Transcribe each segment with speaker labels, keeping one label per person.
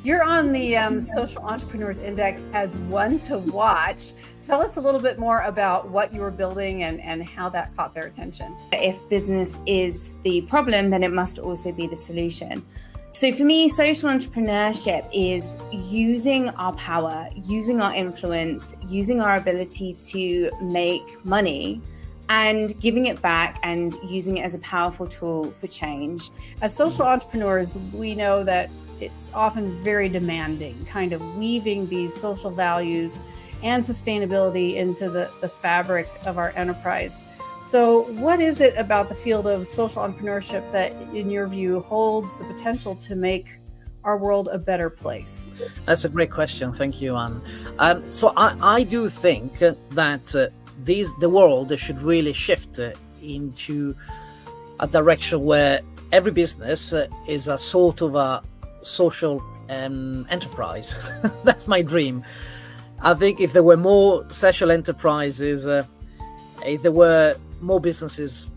Speaker 1: You're on the Social Entrepreneurs Index as one to watch. Tell us a little bit more about what you were building and how that caught their attention.
Speaker 2: If business is the problem, then it must also be the solution. So for me, social entrepreneurship is using our power, using our influence, using our ability to make money and giving it back and using it as a powerful tool for change.
Speaker 1: As social entrepreneurs, we know that it's often very demanding, kind of weaving these social values and sustainability into the fabric of our enterprise. So what is it about the field of social entrepreneurship that, in your view, holds the potential to make our world a better place?
Speaker 3: That's a great question. Thank you, Anne. So I do think that the world should really shift into a direction where every business is a sort of a social enterprise. That's my dream. I think if there were more social enterprises, if there were more businesses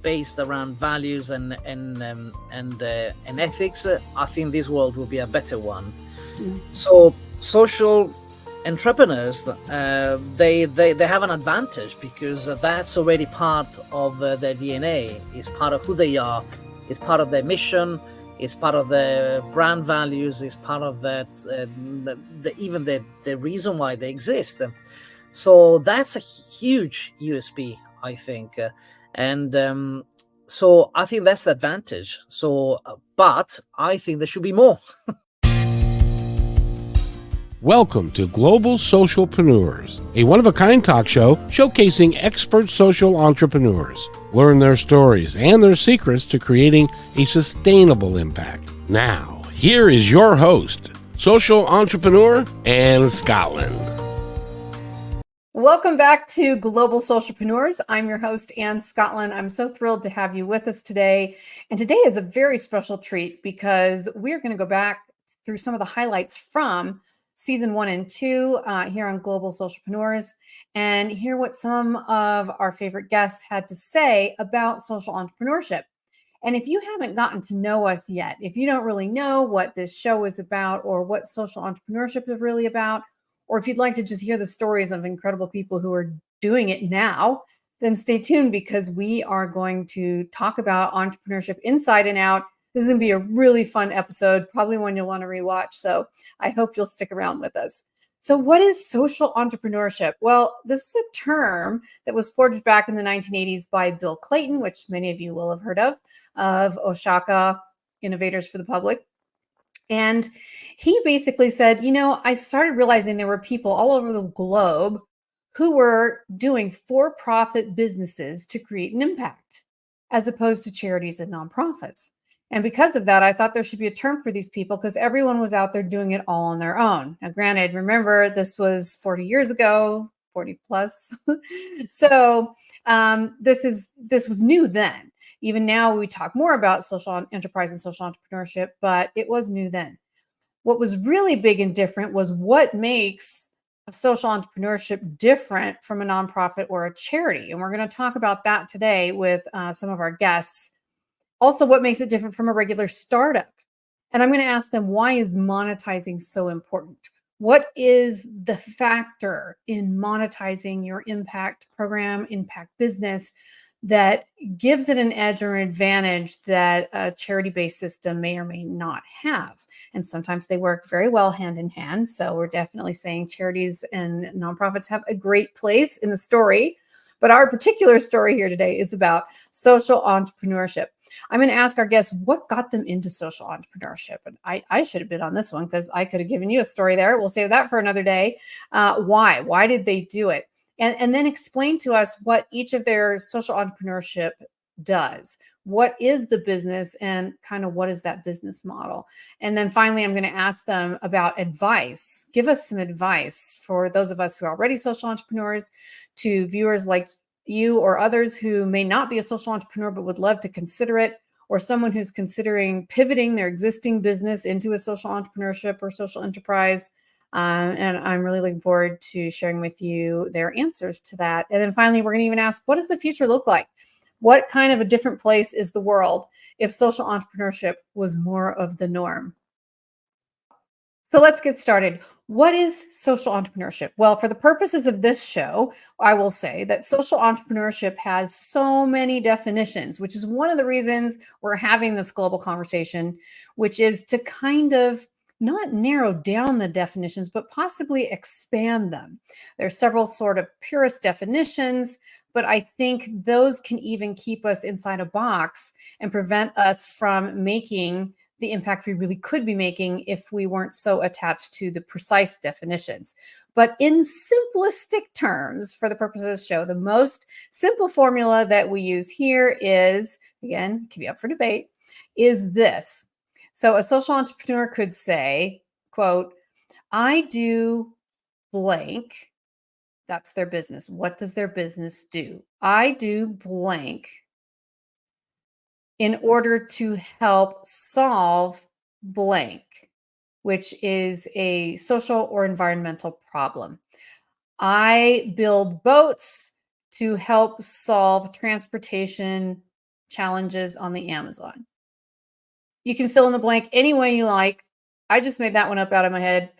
Speaker 3: based around values and ethics, I think this world will be a better one. So social entrepreneurs, they have an advantage because that's already part of their DNA. It's part of who they are. It's part of their mission. It's part of their brand values. It's part of that, even the reason why they exist. So that's a huge USP, I think. So I think that's the advantage. So, but I think there should be more.
Speaker 4: Welcome to Global Socialpreneurs, a one-of-a-kind talk show showcasing expert social entrepreneurs. Learn their stories and their secrets to creating a sustainable impact. Now, here is your host, social entrepreneur Anne Scotland.
Speaker 1: Welcome back to Global Socialpreneurs. I'm your host, Anne Scotland. I'm so thrilled to have you with us today. And today is a very special treat because we're going to go back through some of the highlights from Season 1 and 2 here on Global Socialpreneurs and hear what some of our favorite guests had to say about social entrepreneurship. And if you haven't gotten to know us yet, if you don't really know what this show is about or what social entrepreneurship is really about, or if you'd like to just hear the stories of incredible people who are doing it now, then stay tuned because we are going to talk about entrepreneurship inside and out. This is going to be a really fun episode, probably one you'll want to rewatch. So I hope you'll stick around with us. So what is social entrepreneurship? Well, this was a term that was forged back in the 1980s by Bill Clayton, which many of you will have heard of Osaka Innovators for the Public. And he basically said, I started realizing there were people all over the globe who were doing for-profit businesses to create an impact, as opposed to charities and nonprofits. And because of that, I thought there should be a term for these people because everyone was out there doing it all on their own. Now, granted, remember, this was 40 years ago, 40 plus. So this was new then. Even now, we talk more about social enterprise and social entrepreneurship, but it was new then. What was really big and different was what makes a social entrepreneurship different from a nonprofit or a charity. And we're going to talk about that today with some of our guests. Also, what makes it different from a regular startup? And I'm going to ask them, why is monetizing so important? What is the factor in monetizing your impact program, impact business, that gives it an edge or an advantage that a charity-based system may or may not have? And sometimes they work very well hand in hand. So we're definitely saying charities and nonprofits have a great place in the story. But our particular story here today is about social entrepreneurship. I'm going to ask our guests what got them into social entrepreneurship. And I should have been on this one because I could have given you a story there. We'll save that for another day. Why? Why did they do it? And then explain to us what each of their social entrepreneurship does. What is the business and kind of what is that business model? And then finally, I'm going to ask them about advice. Give us some advice for those of us who are already social entrepreneurs, to viewers like you or others who may not be a social entrepreneur but would love to consider it, or someone who's considering pivoting their existing business into a social entrepreneurship or social enterprise. And I'm really looking forward to sharing with you their answers to that. And then finally, we're going to even ask, what does the future look like? What kind of a different place is the world if social entrepreneurship was more of the norm? So let's get started. What is social entrepreneurship? Well, for the purposes of this show, I will say that social entrepreneurship has so many definitions, which is one of the reasons we're having this global conversation, which is to kind of not narrow down the definitions, but possibly expand them. There's several sort of purist definitions, but I think those can even keep us inside a box and prevent us from making the impact we really could be making if we weren't so attached to the precise definitions. But in simplistic terms, for the purpose of this show, the most simple formula that we use here is, again, can be up for debate, is this. So a social entrepreneur could say, quote, I do blank. That's their business. What does their business do? I do blank in order to help solve blank, which is a social or environmental problem. I build boats to help solve transportation challenges on the Amazon. You can fill in the blank any way you like. I just made that one up out of my head.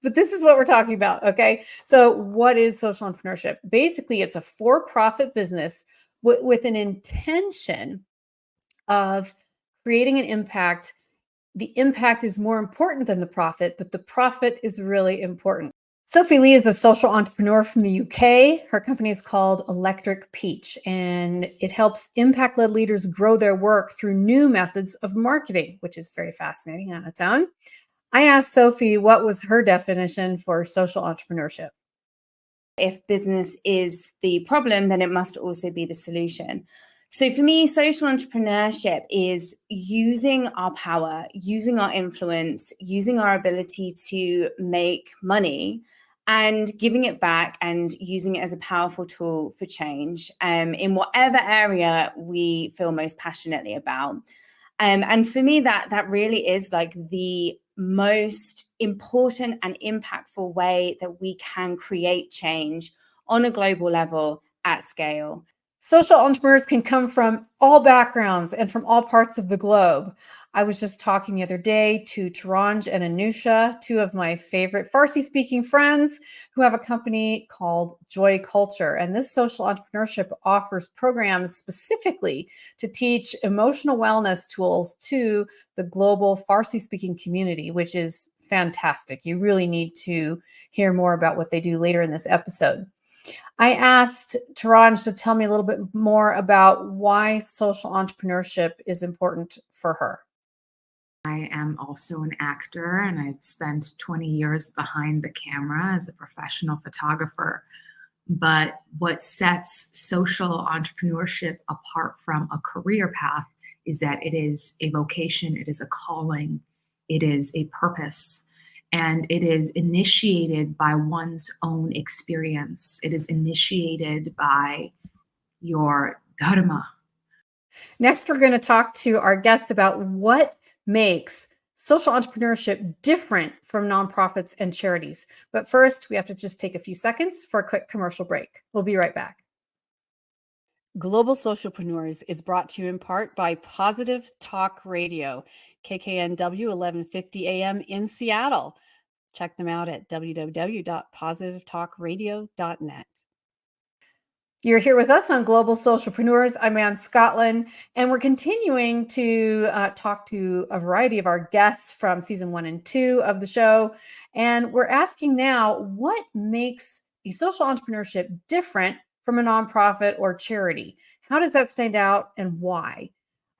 Speaker 1: But this is what we're talking about, okay? So what is social entrepreneurship? Basically, it's a for-profit business with an intention of creating an impact. The impact is more important than the profit, but the profit is really important. Sophie Lee is a social entrepreneur from the UK. Her company is called Electric Peach, and it helps impact-led leaders grow their work through new methods of marketing, which is very fascinating on its own. I asked Sophie what was her definition for social entrepreneurship.
Speaker 2: If business is the problem, then it must also be the solution. So for me, social entrepreneurship is using our power, using our influence, using our ability to make money and giving it back and using it as a powerful tool for change in whatever area we feel most passionately about. And for me, that really is like the most important and impactful way that we can create change on a global level at scale.
Speaker 1: Social entrepreneurs can come from all backgrounds and from all parts of the globe. I was just talking the other day to Toranj and Anousha, two of my favorite Farsi-speaking friends who have a company called Joy Culture. And this social entrepreneurship offers programs specifically to teach emotional wellness tools to the global Farsi-speaking community, which is fantastic. You really need to hear more about what they do later in this episode. I asked Toranj to tell me a little bit more about why social entrepreneurship is important for her.
Speaker 5: I am also an actor, and I've spent 20 years behind the camera as a professional photographer. But what sets social entrepreneurship apart from a career path is that it is a vocation, it is a calling, it is a purpose. And it is initiated by one's own experience. It is initiated by your dharma.
Speaker 1: Next, we're going to talk to our guest about what makes social entrepreneurship different from nonprofits and charities. But first, we have to just take a few seconds for a quick commercial break. We'll be right back. Global Socialpreneurs is brought to you in part by Positive Talk Radio, KKNW 1150 AM in Seattle. Check them out at www.positivetalkradio.net. You're here with us on Global Socialpreneurs. I'm Ann SCOTTLIN, and we're continuing to talk to a variety of our guests from season 1 and 2 of the show. And we're asking now, what makes a social entrepreneurship different from a nonprofit or charity? How does that stand out and why?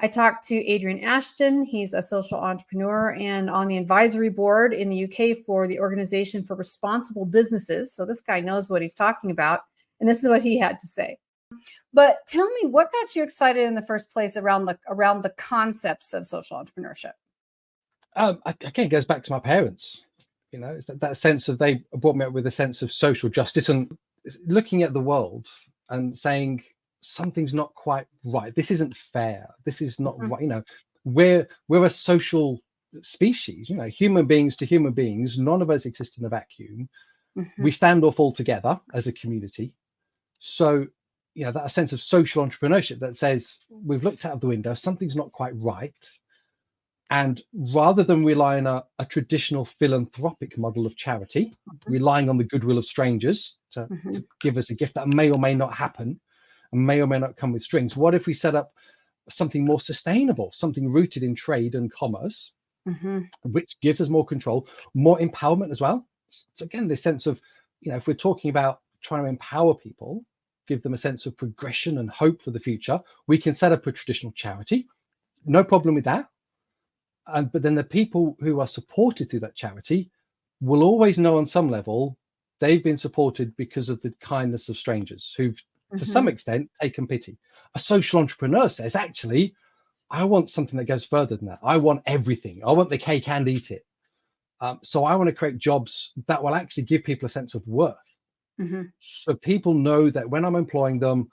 Speaker 1: I talked to Adrian Ashton. He's a social entrepreneur and on the advisory board in the UK for the Organization for Responsible Businesses. So this guy knows what he's talking about. And this is what he had to say. But tell me, what got you excited in the first place around the concepts of social entrepreneurship?
Speaker 6: Again, it goes back to my parents. You know, it's that sense of, they brought me up with a sense of social justice and looking at the world and saying something's not quite right. This isn't fair. This is not right. You know, we're a social species. You know, human beings to human beings. None of us exist in a vacuum. We stand off all together as a community. So, you know, that sense of social entrepreneurship that says we've looked out of the window, something's not quite right. And rather than relying on a traditional philanthropic model of charity, relying on the goodwill of strangers to give us a gift that may or may not happen and may or may not come with strings, what if we set up something more sustainable, something rooted in trade and commerce, which gives us more control, more empowerment as well? So again, this sense of, if we're talking about trying to empower people, give them a sense of progression and hope for the future, we can set up a traditional charity. No problem with that. But then the people who are supported through that charity will always know on some level they've been supported because of the kindness of strangers who've, to some extent, taken pity. A social entrepreneur says, actually, I want something that goes further than that. I want everything. I want the cake and eat it. So I want to create jobs that will actually give people a sense of worth. So people know that when I'm employing them,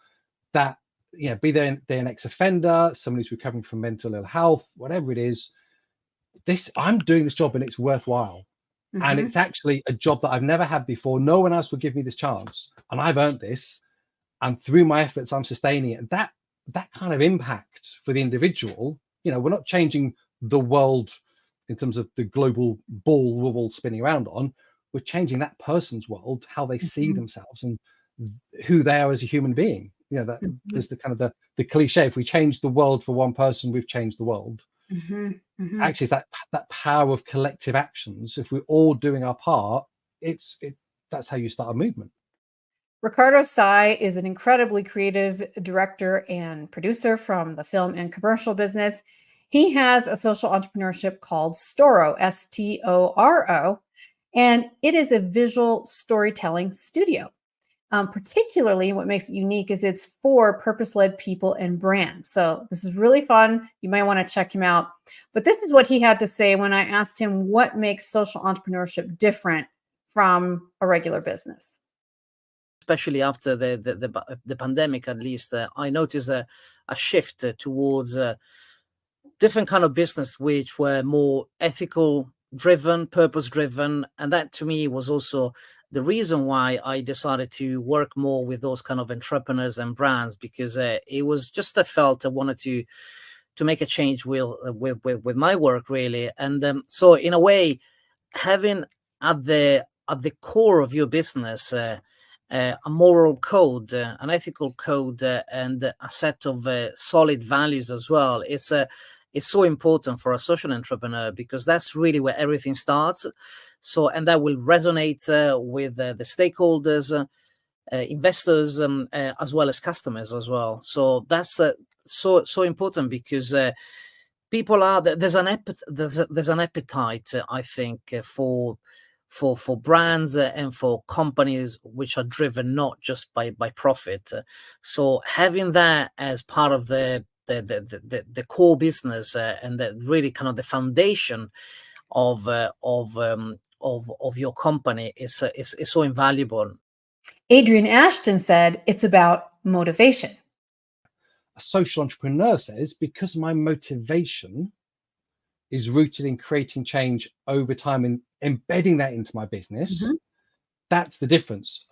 Speaker 6: that, be they're an ex-offender, somebody who's recovering from mental ill health, whatever it is, I'm doing this job and it's worthwhile. And it's actually a job that I've never had before. No one else would give me this chance. And I've earned this. And through my efforts, I'm sustaining it. And that kind of impact for the individual, we're not changing the world in terms of the global ball we're all spinning around on. We're changing that person's world, how they see themselves and who they are as a human being. That there's the kind of the cliche. If we change the world for one person, we've changed the world. Actually, it's that power of collective actions. If we're all doing our part, that's how you start a movement.
Speaker 1: Riccardo Sai is an incredibly creative director and producer from the film and commercial business. He has a social entrepreneurship called Storo, S-T-O-R-O, and it is a visual storytelling studio. Particularly, what makes it unique is it's for purpose-led people and brands. So this is really fun. You might want to check him out. But this is what he had to say when I asked him what makes social entrepreneurship different from a regular business.
Speaker 3: Especially after the pandemic, at least, I noticed a shift towards different kind of business, which were more ethical driven, purpose driven. And that to me was also the reason why I decided to work more with those kind of entrepreneurs and brands, because it was just I felt I wanted to make a change with my work, really. And so in a way, having at the core of your business a moral code, an ethical code, and a set of solid values as well, it's so important for a social entrepreneur, because that's really where everything starts. So, and that will resonate with the stakeholders, investors, as well as customers as well. So that's so important, because people are there's an appetite, I think, for brands and for companies which are driven not just by profit. So having that as part of the core business and the really kind of the foundation of your company is so invaluable.
Speaker 1: Adrian Ashton said it's about motivation.
Speaker 6: A social entrepreneur says, because my motivation is rooted in creating change over time and embedding that into my business, that's the difference.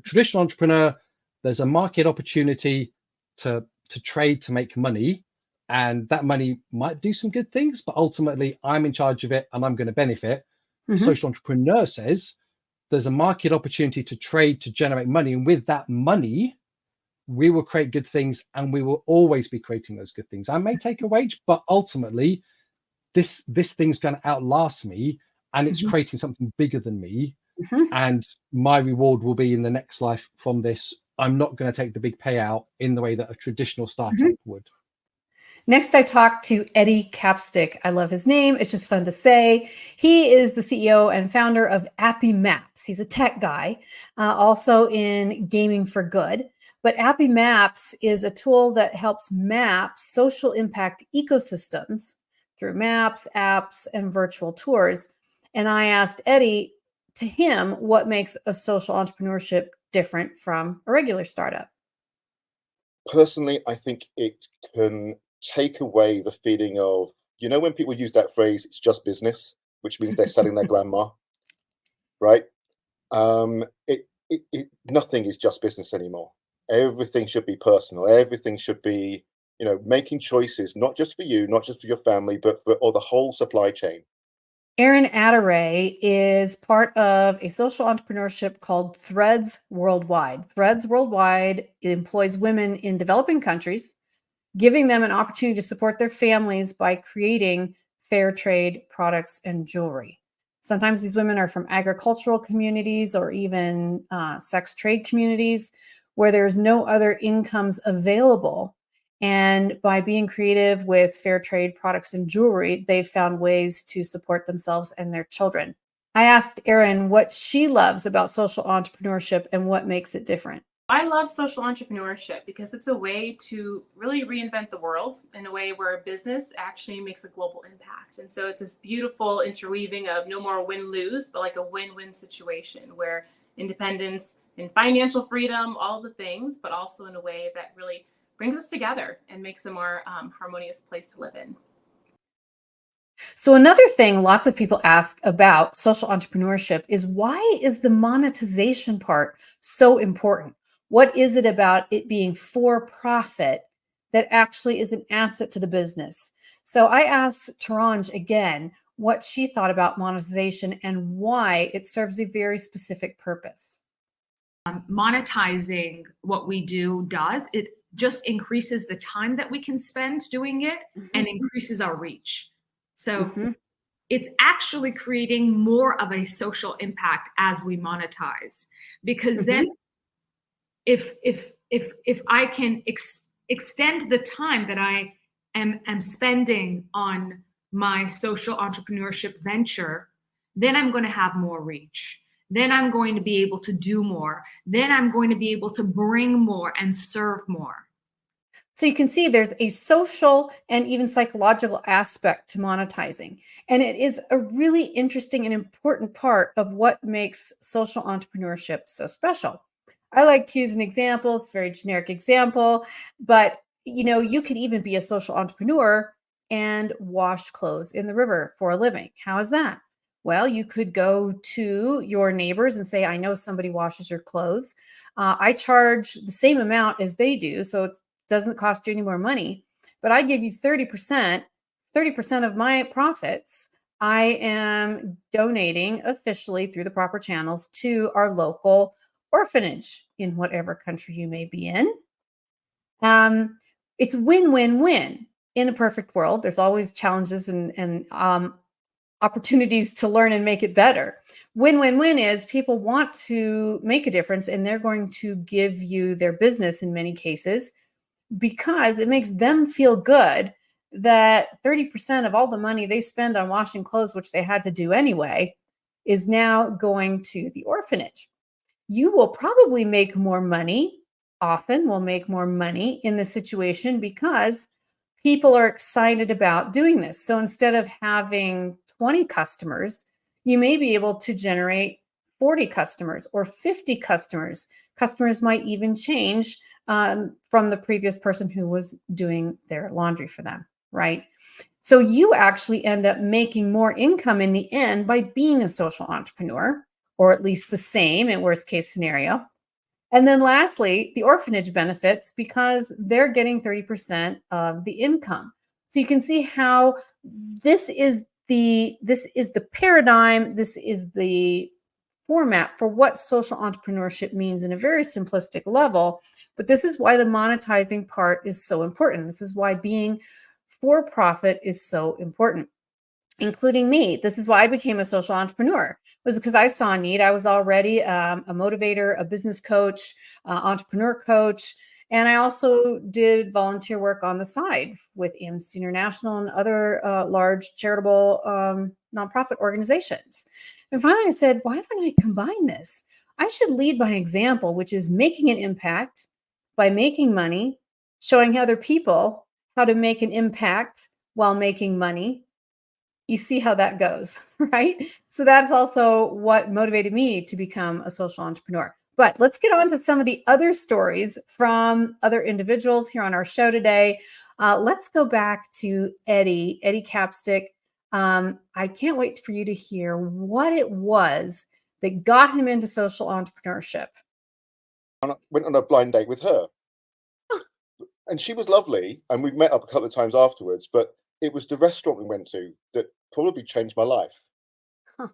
Speaker 6: Traditional entrepreneur, there's a market opportunity to trade, to make money, and that money might do some good things, but ultimately I'm in charge of it and I'm going to benefit. Social entrepreneur says there's a market opportunity to trade, to generate money, and with that money we will create good things, and we will always be creating those good things. I may take a wage, but ultimately this thing's going to outlast me, and it's creating something bigger than me, and my reward will be in the next life from this. I'm not going to take the big payout in the way that a traditional startup would.
Speaker 1: Next, I talked to Eddie Capstick. I love his name. It's just fun to say. He is the CEO and founder of Appy Maps. He's a tech guy, also in gaming for good. But Appy Maps is a tool that helps map social impact ecosystems through maps, apps, and virtual tours. And I asked Eddie, to him, what makes a social entrepreneurship different from a regular startup?
Speaker 7: Personally, I think it can take away the feeling of, when people use that phrase, it's just business, which means they're selling their grandma, right? Nothing is just business anymore. Everything should be personal. Everything should be making choices, not just for you, not just for your family, but or the whole supply chain.
Speaker 1: Erin Attere is part of a social entrepreneurship called Threads Worldwide. Threads Worldwide employs women in developing countries, giving them an opportunity to support their families by creating fair trade products and jewelry. Sometimes these women are from agricultural communities or even sex trade communities where there's no other incomes available. And by being creative with fair trade products and jewelry, they've found ways to support themselves and their children. I asked Erin what she loves about social entrepreneurship and what makes it different.
Speaker 8: I love social entrepreneurship because it's a way to really reinvent the world in a way where a business actually makes a global impact. And so it's this beautiful interweaving of no more win-lose, but like a win-win situation where independence and financial freedom, all the things, but also in a way that really brings us together and makes a more harmonious place to live in.
Speaker 1: So another thing lots of people ask about social entrepreneurship is, why is the monetization part so important? What is it about it being for profit that actually is an asset to the business? So I asked Toranj again what she thought about monetization and why it serves a very specific purpose.
Speaker 5: Monetizing what we do it just increases the time that we can spend doing it and increases our reach. So it's actually creating more of a social impact as we monetize, because then if I can extend the time that I am spending on my social entrepreneurship venture, then I'm going to have more reach. Then I'm going to be able to do more. Then I'm going to be able to bring more and serve more.
Speaker 1: So you can see there's a social and even psychological aspect to monetizing. And it is a really interesting and important part of what makes social entrepreneurship so special. I like to use an example. It's a very generic example, but you could even be a social entrepreneur and wash clothes in the river for a living. How is that? Well, you could go to your neighbors and say, I know somebody washes your clothes. I charge the same amount as they do, so it doesn't cost you any more money, but I give you 30% of my profits. I am donating officially through the proper channels to our local orphanage in whatever country you may be in. It's win-win-win. In a perfect world, there's always challenges and opportunities to learn and make it better. Win-win-win is people want to make a difference and they're going to give you their business in many cases because it makes them feel good that 30% of all the money they spend on washing clothes, which they had to do anyway, is now going to the orphanage. You will probably make more money, often will make more money in this situation because people are excited about doing this. So instead of having 20 customers, you may be able to generate 40 customers or 50 customers. Customers might even change from the previous person who was doing their laundry for them, right? So you actually end up making more income in the end by being a social entrepreneur, or at least the same in worst case scenario. And then lastly, the orphanage benefits because they're getting 30% of the income. So you can see how this is the paradigm, this is the format for what social entrepreneurship means in a very simplistic level. But this is why the monetizing part is so important. This is why being for profit is so important, including me. This is why I became a social entrepreneur, was because I saw a need. I was already a motivator, a business coach, entrepreneur coach, and I also did volunteer work on the side with Amnesty International and other large charitable nonprofit organizations. And finally I said, why don't I combine this? I should lead by example, which is making an impact by making money, showing other people how to make an impact while making money. You see how that goes, right? So that's also what motivated me to become a social entrepreneur. But let's get on to some of the other stories from other individuals here on our show today. Let's go back to Eddie Capstick. I can't wait for you to hear what it was that got him into social entrepreneurship.
Speaker 7: I went on a blind date with her. And she was lovely, and we've met up a couple of times afterwards, but it was the restaurant we went to that probably changed my life.
Speaker 1: Huh.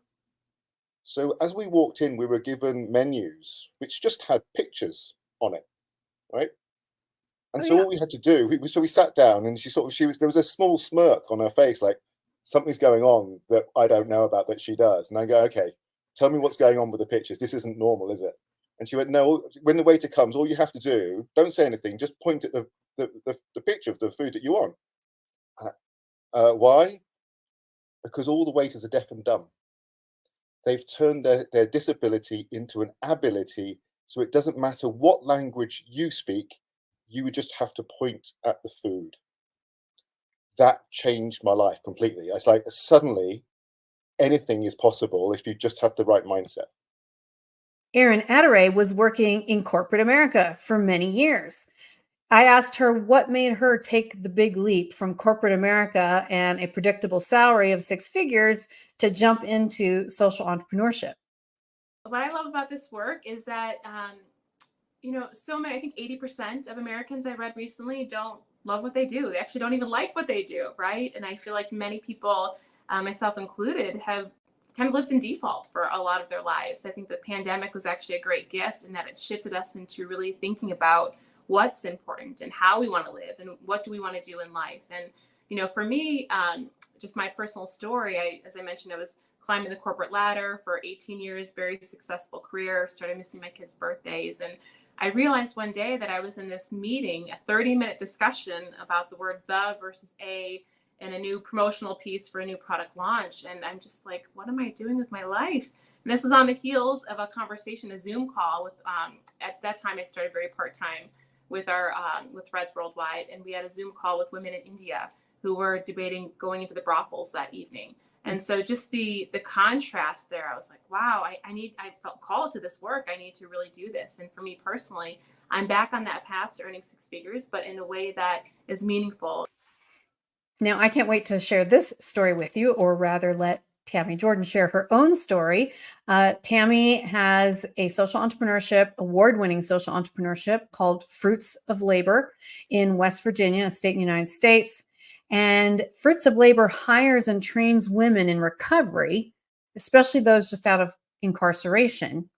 Speaker 7: So as we walked in, we were given menus which just had pictures on it, right? And
Speaker 1: Oh,
Speaker 7: so
Speaker 1: yeah.
Speaker 7: all we had to do, we sat down, and there was a small smirk on her face, like something's going on that I don't know about that she does. And I go, okay, tell me what's going on with the pictures. This isn't normal, is it? And she went, no, when the waiter comes, all you have to do, don't say anything, just point at the picture of the food that you want. Why? Because all the waiters are deaf and dumb. They've turned their disability into an ability, so it doesn't matter what language you speak, you would just have to point at the food. That changed my life completely. It's like suddenly anything is possible if you just have the right mindset.
Speaker 1: Erin Attere was working in corporate America for many years. I asked her what made her take the big leap from corporate America and a predictable salary of 6 figures to jump into social entrepreneurship.
Speaker 8: What I love about this work is that, so many, I think 80% of Americans I read recently don't love what they do. They actually don't even like what they do, right? And I feel like many people, myself included, have kind of lived in default for a lot of their lives. I think the pandemic was actually a great gift in that it shifted us into really thinking about what's important and how we want to live and what do we want to do in life. And, for me, just my personal story, as I mentioned, I was climbing the corporate ladder for 18 years, very successful career, started missing my kids' birthdays. And I realized one day that I was in this meeting, a 30-minute discussion about the word the versus a and a new promotional piece for a new product launch. And I'm just like, what am I doing with my life? And this was on the heels of a conversation, a Zoom call with, at that time, it started very part-time with with Reds Worldwide. And we had a Zoom call with women in India who were debating going into the brothels that evening. And so just the contrast there, I was like, wow, I felt called to this work. I need to really do this. And for me personally, I'm back on that path to earning 6 figures, but in a way that is meaningful.
Speaker 1: Now, I can't wait to share this story with you, or rather let Tammy Jordan share her own story. Tammy has a award-winning social entrepreneurship called Fruits of Labor in West Virginia, a state in the United States. And Fruits of Labor hires and trains women in recovery, especially those just out of incarceration,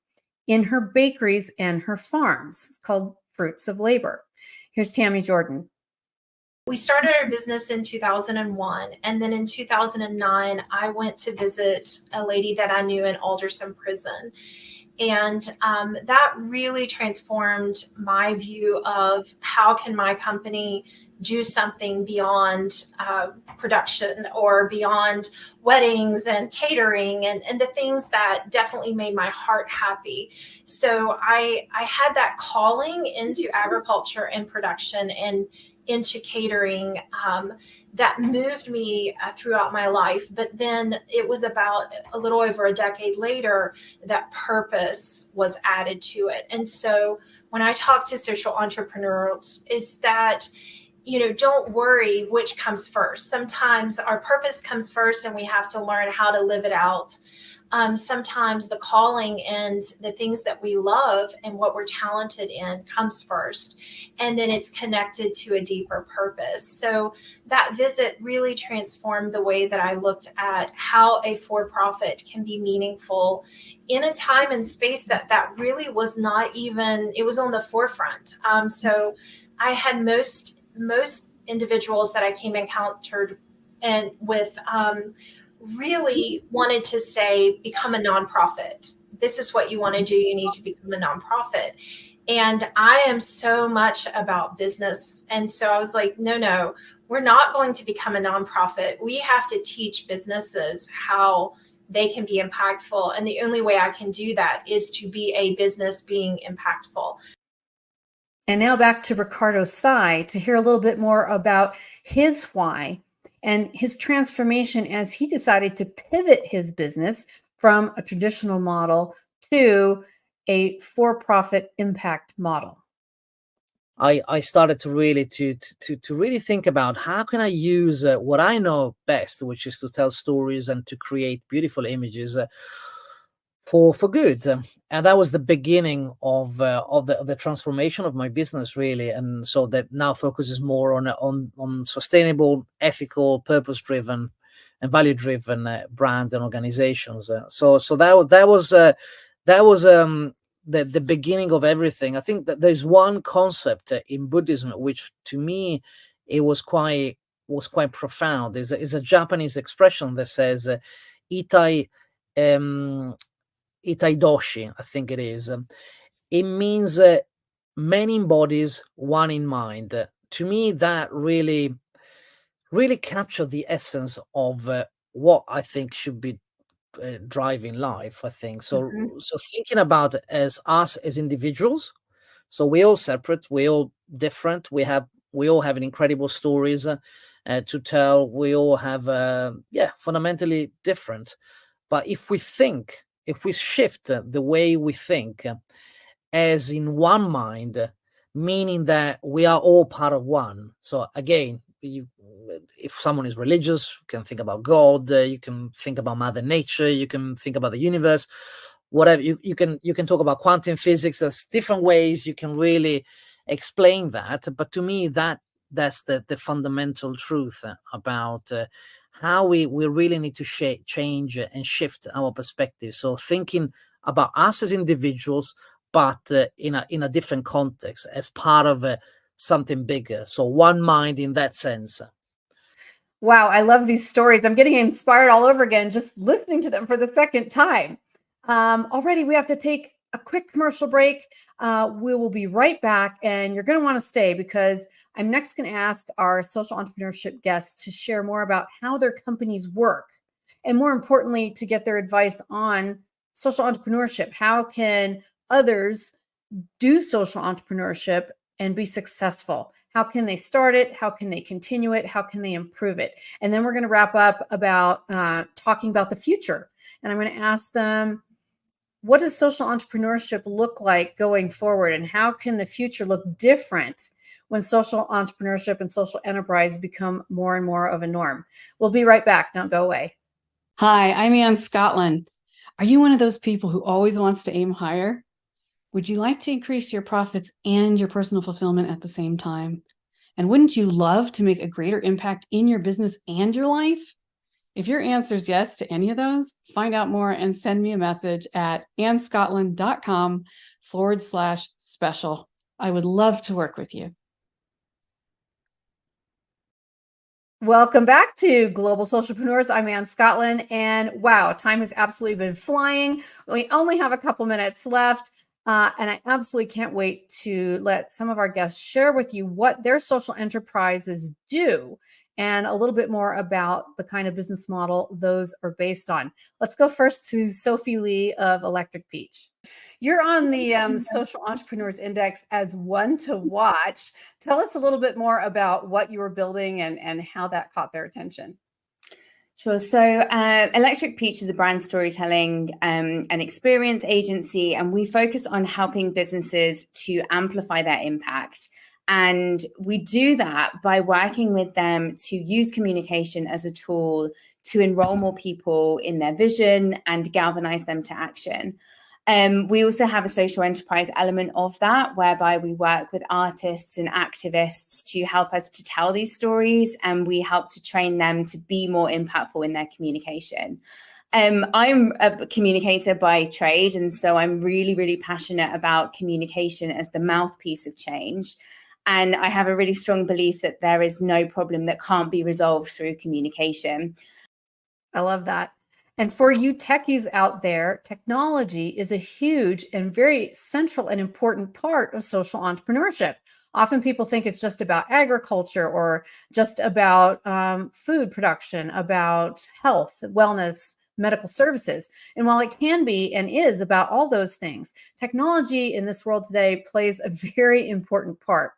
Speaker 1: in her bakeries and her farms. It's called Fruits of Labor. Here's Tammy Jordan.
Speaker 9: We started our business in 2001, and then in 2009, I went to visit a lady that I knew in Alderson Prison. And that really transformed my view of how can my company do something beyond production or beyond weddings and catering and the things that definitely made my heart happy. So I had that calling into agriculture and production and into catering that moved me throughout my life. But then it was about a little over a decade later that purpose was added to it. And so when I talk to social entrepreneurs, is that, don't worry which comes first. Sometimes our purpose comes first and we have to learn how to live it out. Sometimes the calling and the things that we love and what we're talented in comes first, and then it's connected to a deeper purpose. So that visit really transformed the way that I looked at how a for-profit can be meaningful in a time and space that really was not even, it was on the forefront. So I had most individuals that I came encountered and with really wanted to say, become a nonprofit. This is what you want to do. You need to become a nonprofit. And I am so much about business. And so I was like, no, we're not going to become a nonprofit. We have to teach businesses how they can be impactful. And the only way I can do that is to be a business being impactful.
Speaker 1: And now back to Riccardo Sai to hear a little bit more about his why and his transformation as he decided to pivot his business from a traditional model to a for-profit impact model.
Speaker 3: I started to really really think about how can I use what I know best, which is to tell stories and to create beautiful images for good. And that was the beginning of the transformation of my business, really. And so that now focuses more on sustainable, ethical, purpose-driven, and value-driven brands and organizations. So that was the beginning of everything. I think that there's one concept in Buddhism which, to me, it was quite profound. Is a Japanese expression that says "itai." Itai doshi, I think it is. It means many in bodies, one in mind. To me, that really captured the essence of what I think should be driving life. I think so. So thinking about it as us as individuals. So we're all separate. We're all different. We all have incredible stories to tell. We all have fundamentally different. But if we shift the way we think as in one mind, meaning that we are all part of one. So again, if someone is religious, you can think about God, you can think about Mother Nature, you can think about the universe, whatever. You can talk about quantum physics. There's different ways you can really explain that. But to me, that's the fundamental truth about how we really need to change and shift our perspective. So thinking about us as individuals, but in a different context, as part of something bigger. So one mind in that sense.
Speaker 1: Wow, I love these stories. I'm getting inspired all over again just listening to them for the second time. Already, we have to take a quick commercial break. We will be right back, and you're going to want to stay because I'm next going to ask our social entrepreneurship guests to share more about how their companies work, and more importantly, to get their advice on social entrepreneurship. How can others do social entrepreneurship and be successful? How can they start it? How can they continue it? How can they improve it? And then we're going to wrap up about talking about the future. And I'm going to ask them, what does social entrepreneurship look like going forward? And how can the future look different when social entrepreneurship and social enterprise become more and more of a norm? We'll be right back. Don't go away.
Speaker 10: Hi, I'm Ann Scotland. Are you one of those people who always wants to aim higher? Would you like to increase your profits and your personal fulfillment at the same time? And wouldn't you love to make a greater impact in your business and your life? If your answer is yes to any of those, find out more and send me a message at annscotland.com/special. I would love to work with you.
Speaker 1: Welcome back to Global Socialpreneurs. I'm Ann Scotland, and wow, time has absolutely been flying. We only have a couple minutes left, and I absolutely can't wait to let some of our guests share with you what their social enterprises do and a little bit more about the kind of business model those are based on. Let's go first to Sophie Lee of Electric Peach. You're on the Social Entrepreneurs Index as one to watch. Tell us a little bit more about what you were building and how that caught their attention.
Speaker 2: Sure. So Electric Peach is a brand storytelling and experience agency, and we focus on helping businesses to amplify their impact. And we do that by working with them to use communication as a tool to enroll more people in their vision and galvanize them to action. We also have a social enterprise element of that, whereby we work with artists and activists to help us to tell these stories, and we help to train them to be more impactful in their communication. I'm a communicator by trade, and so I'm really, really passionate about communication as the mouthpiece of change. And I have a really strong belief that there is no problem that can't be resolved through communication.
Speaker 1: I love that. And for you techies out there, technology is a huge and very central and important part of social entrepreneurship. Often people think it's just about agriculture or just about food production, about health, wellness, medical services. And while it can be and is about all those things, technology in this world today plays a very important part.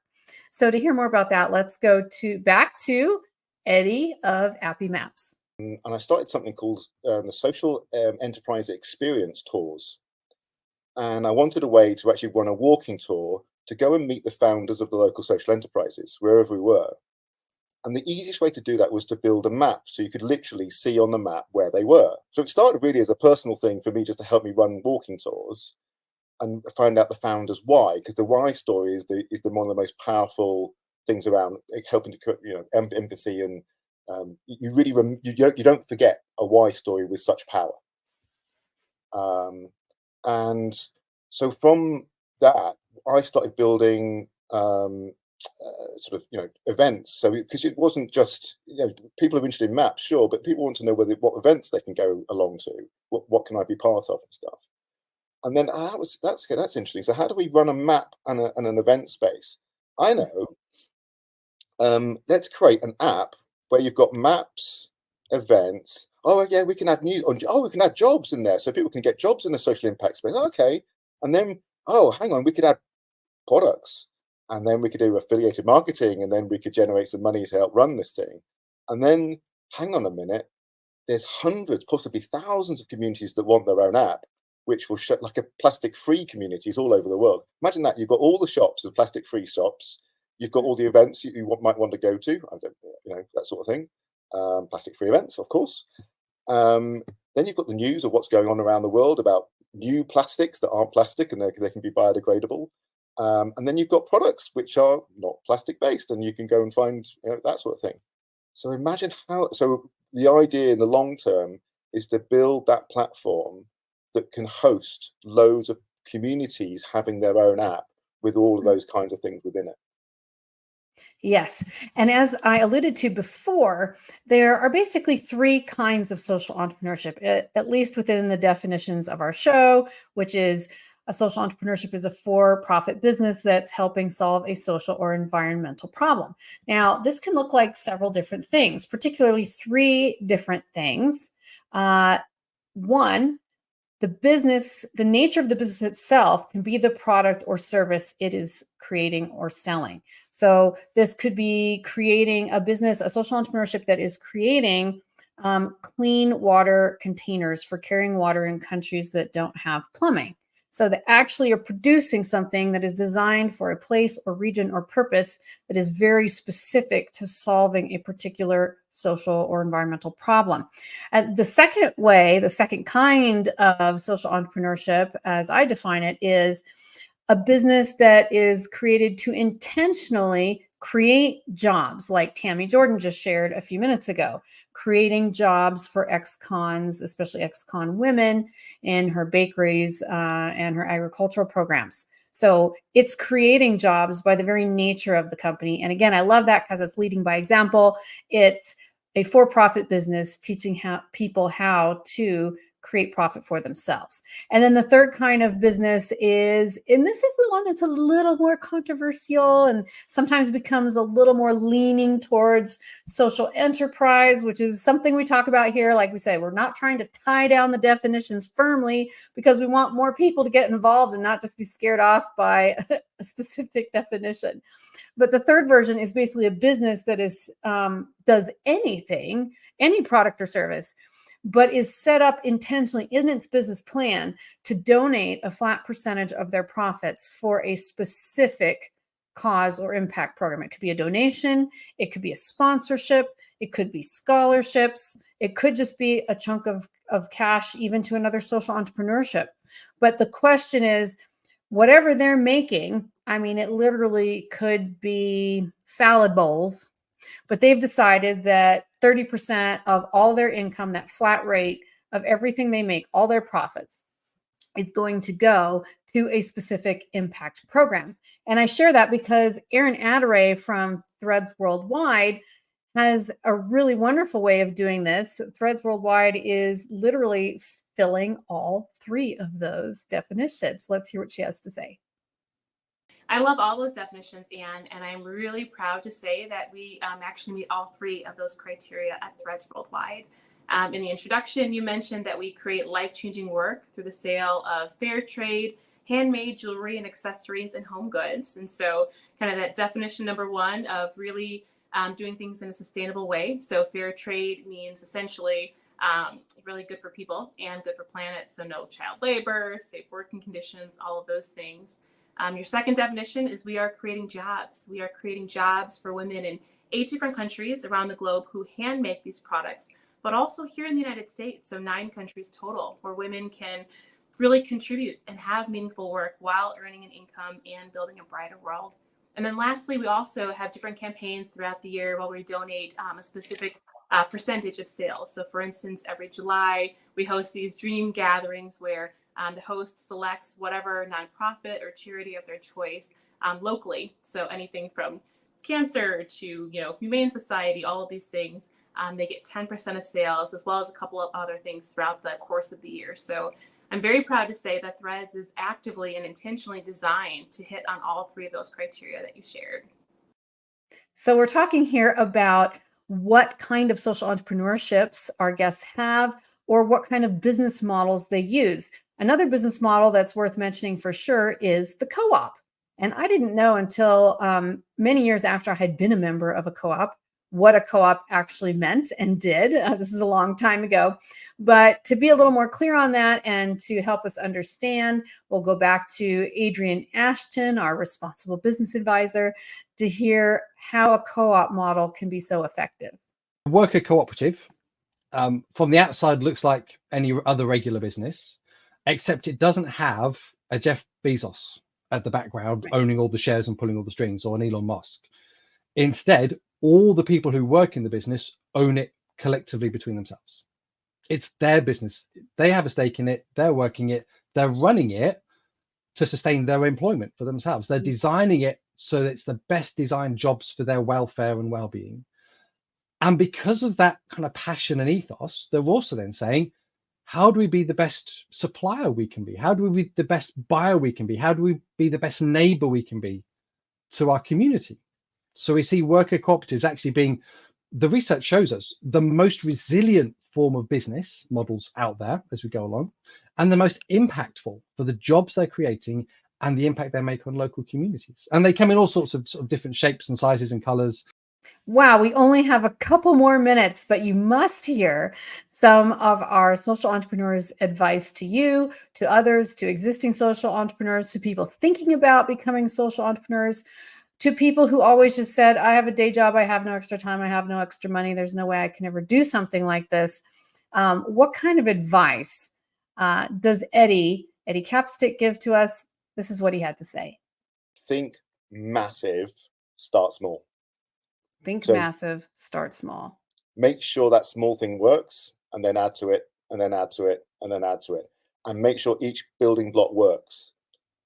Speaker 1: So to hear more about that, let's go back to Eddie of Appy Maps.
Speaker 7: And I started something called the Social Enterprise Experience Tours. And I wanted a way to actually run a walking tour to go and meet the founders of the local social enterprises, wherever we were. And the easiest way to do that was to build a map, so you could literally see on the map where they were. So it started really as a personal thing for me, just to help me run walking tours and find out the founders' why, because the why story is one of the most powerful things around helping to, empathy, and you really you don't forget a why story with such power. And so from that, I started building events. So because it wasn't just, people are interested in maps, sure, but people want to know what events they can go along to, what can I be part of and stuff. And then that's interesting. So how do we run a map and an event space? I know. Let's create an app where you've got maps, events. Oh yeah, we can add news. Oh, we can add jobs in there, so people can get jobs in the social impact space. Okay, and then hang on, we could add products, and then we could do affiliated marketing, and then we could generate some money to help run this thing. And then hang on a minute, there's hundreds, possibly thousands of communities that want their own app, which will show like a plastic-free communities all over the world. Imagine that. You've got all the shops, the plastic-free shops. You've got all the events you might want to go to. That sort of thing. Plastic-free events, of course. Then you've got the news of what's going on around the world about new plastics that aren't plastic and they can be biodegradable. And then you've got products which are not plastic-based, and you can go and find that sort of thing. So imagine so the idea in the long term is to build that platform that can host loads of communities having their own app with all of those kinds of things within it.
Speaker 1: Yes. And as I alluded to before, there are basically three kinds of social entrepreneurship, at least within the definitions of our show, which is a social entrepreneurship is a for-profit business that's helping solve a social or environmental problem. Now, this can look like several different things, particularly three different things. One, the nature of the business itself can be the product or service it is creating or selling. So this could be creating a business, a social entrepreneurship that is creating clean water containers for carrying water in countries that don't have plumbing. So they actually are producing something that is designed for a place or region or purpose that is very specific to solving a particular social or environmental problem. And the second kind of social entrepreneurship, as I define it, is a business that is created to intentionally create jobs, like Tammy Jordan just shared a few minutes ago, creating jobs for ex-cons, especially ex-con women in her bakeries and her agricultural programs. So it's creating jobs by the very nature of the company. And again, I love that because it's leading by example. It's a for-profit business teaching people how to create profit for themselves. And then the third kind of business is, and this is the one that's a little more controversial and sometimes becomes a little more leaning towards social enterprise, which is something we talk about here. Like we say, we're not trying to tie down the definitions firmly because we want more people to get involved and not just be scared off by a specific definition. But the third version is basically a business that is does anything, any product or service, but is set up intentionally in its business plan to donate a flat percentage of their profits for a specific cause or impact program. It could be a donation, it could be a sponsorship, it could be scholarships, it could just be a chunk of cash, even to another social entrepreneurship. But the question is, whatever they're making, I mean, it literally could be salad bowls, but they've decided that 30% of all their income, that flat rate of everything they make, all their profits, is going to go to a specific impact program. And I share that because Erin Attere from Threads Worldwide has a really wonderful way of doing this. Threads Worldwide is literally filling all three of those definitions. Let's hear what she has to say.
Speaker 8: I love all those definitions, Anne, and I'm really proud to say that we actually meet all three of those criteria at Threads Worldwide. In the introduction, you mentioned that we create life-changing work through the sale of fair trade, handmade jewelry and accessories, and home goods. And so kind of that definition number one of really doing things in a sustainable way. So fair trade means essentially really good for people and good for planet. So no child labor, safe working conditions, all of those things. Your second definition is we are creating jobs. We are creating jobs for women in 8 different countries around the globe who hand make these products, but also here in the United States, so 9 countries total, where women can really contribute and have meaningful work while earning an income and building a brighter world. And then lastly, we also have different campaigns throughout the year where we donate a specific percentage of sales. So for instance, every July, we host these dream gatherings where the host selects whatever nonprofit or charity of their choice locally. So anything from cancer to, Humane Society, all of these things, they get 10% of sales, as well as a couple of other things throughout the course of the year. So I'm very proud to say that Threads is actively and intentionally designed to hit on all 3 of those criteria that you shared.
Speaker 1: So we're talking here about what kind of social entrepreneurships our guests have, or what kind of business models they use. Another business model that's worth mentioning for sure is the co-op. And I didn't know until many years after I had been a member of a co-op what a co-op actually meant and did. This is a long time ago. But to be a little more clear on that and to help us understand, we'll go back to Adrian Ashton, our responsible business advisor, to hear how a co-op model can be so effective.
Speaker 6: Worker cooperative, from the outside, looks like any other regular business, except it doesn't have a Jeff Bezos at the background owning all the shares and pulling all the strings, or an Elon Musk. Instead, all the people who work in the business own it collectively between themselves. It's their business. They have a stake in it. They're working it. They're running it to sustain their employment for themselves. They're designing it so that it's the best designed jobs for their welfare and well-being. And because of that kind of passion and ethos, they're also then saying, how do we be the best supplier we can be? How do we be the best buyer we can be? How do we be the best neighbor we can be to our community? So we see worker cooperatives actually being, the research shows us, the most resilient form of business models out there as we go along, and the most impactful for the jobs they're creating and the impact they make on local communities. And they come in all sorts of different shapes and sizes and colors.
Speaker 1: Wow, we only have a couple more minutes, but you must hear some of our social entrepreneurs' advice to you, to others, to existing social entrepreneurs, to people thinking about becoming social entrepreneurs, to people who always just said, I have a day job, I have no extra time, I have no extra money, there's no way I can ever do something like this. What kind of advice does Eddie Capstick give to us? This is what he had to say.
Speaker 7: Think massive, start small.
Speaker 1: Think massive, start small.
Speaker 7: Make sure that small thing works, and then add to it, and then add to it, and then add to it. And make sure each building block works.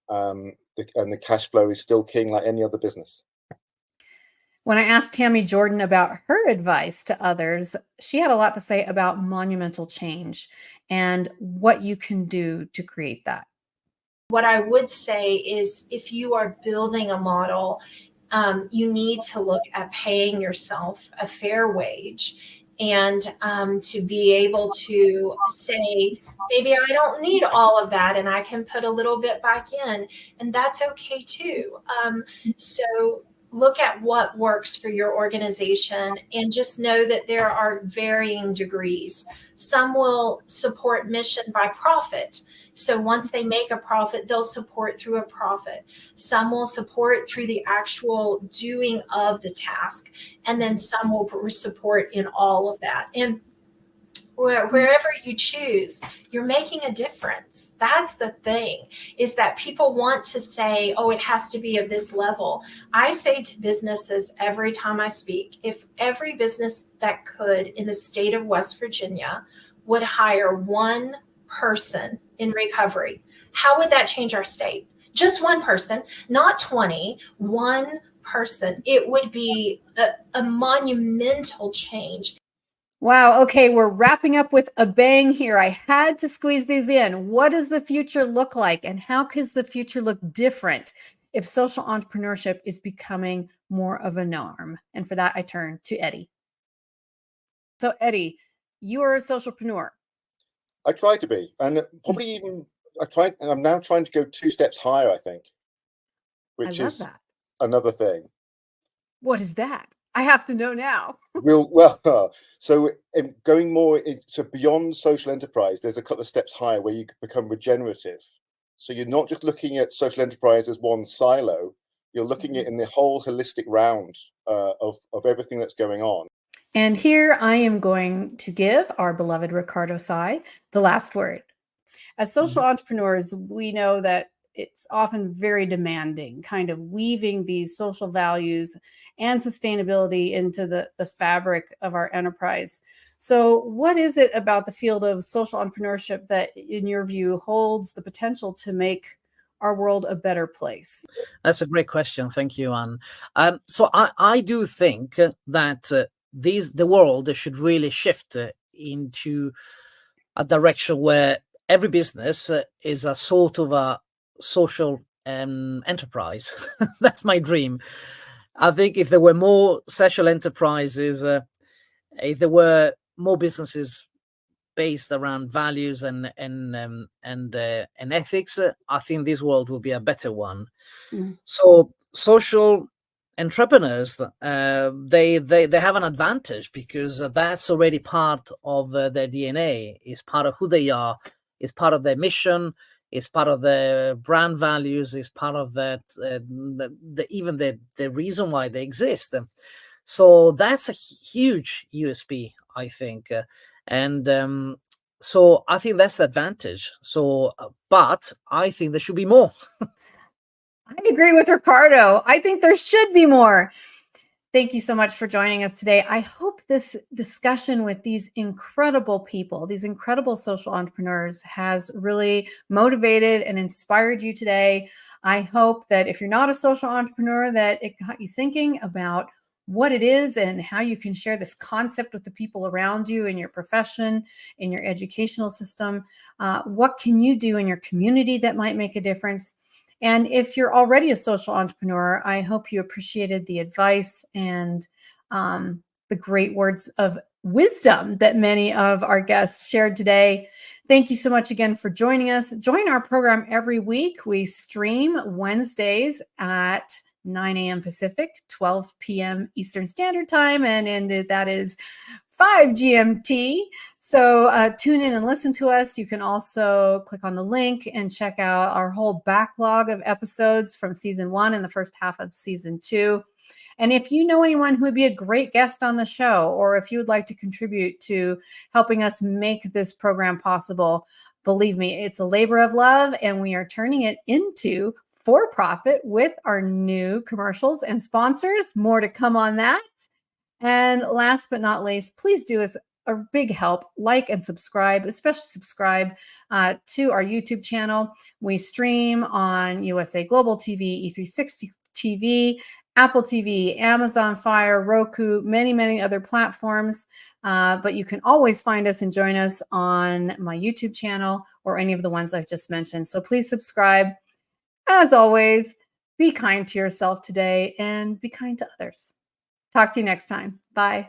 Speaker 7: And the cash flow is still king like any other business.
Speaker 1: When I asked Tammy Jordan about her advice to others, she had a lot to say about monumental change and what you can do to create that.
Speaker 9: What I would say is, if you are building a model, you need to look at paying yourself a fair wage, and to be able to say, maybe I don't need all of that and I can put a little bit back in, and that's okay too. So look at what works for your organization, and just know that there are varying degrees. Some will support mission by profit. So once they make a profit, they'll support through a profit. Some will support through the actual doing of the task. And then some will support in all of that. And wherever you choose, you're making a difference. That's the thing, is that people want to say, oh, it has to be of this level. I say to businesses every time I speak, if every business that could in the state of West Virginia would hire one person in recovery, how would that change our state? Just one person, not 20, one person. It would be a monumental change.
Speaker 1: Wow. Okay. We're wrapping up with a bang here. I had to squeeze these in. What does the future look like, and how does the future look different if social entrepreneurship is becoming more of a norm? And for that, I turn to Eddie. So Eddie, you are a socialpreneur.
Speaker 7: I try to be, and probably even I'm now trying to go 2 steps higher, I think, which is that. Another thing.
Speaker 1: What is that? I have to know now.
Speaker 7: So going more so beyond social enterprise, there's a couple of steps higher where you become regenerative. So you're not just looking at social enterprise as one silo, You're looking at in the whole holistic round of everything that's going on.
Speaker 1: And here I am going to give our beloved Riccardo Sai the last word. As social entrepreneurs, we know that it's often very demanding, kind of weaving these social values and sustainability into the fabric of our enterprise. So what is it about the field of social entrepreneurship that, in your view, holds the potential to make our world a better place?
Speaker 3: That's a great question. Thank you, Anne. So I do think that the world should really shift into a direction where every business is a sort of a social enterprise. That's my dream. I think if there were more social enterprises, if there were more businesses based around values and ethics, I think this world will be a better one. So social entrepreneurs, they have an advantage because that's already part of their DNA. It's part of who they are. It's part of their mission. It's part of their brand values. It's part of that even the reason why they exist. So that's a huge USP, I think. And so I think that's the advantage. So, but I think there should be more.
Speaker 1: I agree with Riccardo. I think there should be more. Thank you so much for joining us today. I hope this discussion with these incredible people, these incredible social entrepreneurs, has really motivated and inspired you today. I hope that if you're not a social entrepreneur, that it got you thinking about what it is and how you can share this concept with the people around you in your profession, in your educational system. What can you do in your community that might make a difference? And if you're already a social entrepreneur, I hope you appreciated the advice and the great words of wisdom that many of our guests shared today. Thank you so much again for joining us. Join our program every week. We stream Wednesdays at 9 a.m. Pacific, 12 p.m. Eastern Standard Time, and that is 5 GMT. So tune in and listen to us. You can also click on the link and check out our whole backlog of episodes from season 1 and the first half of season 2. And if you know anyone who would be a great guest on the show, or if you would like to contribute to helping us make this program possible, believe me, it's a labor of love, and we are turning it into for-profit with our new commercials and sponsors. More to come on that. And last but not least, please do us a big help, like and subscribe, especially subscribe to our YouTube channel. We stream on USA Global TV, E360 TV, Apple TV, Amazon Fire, Roku, many other platforms. But you can always find us and join us on my YouTube channel or any of the ones I've just mentioned. So please subscribe. As always, be kind to yourself today and be kind to others. Talk to you next time. Bye.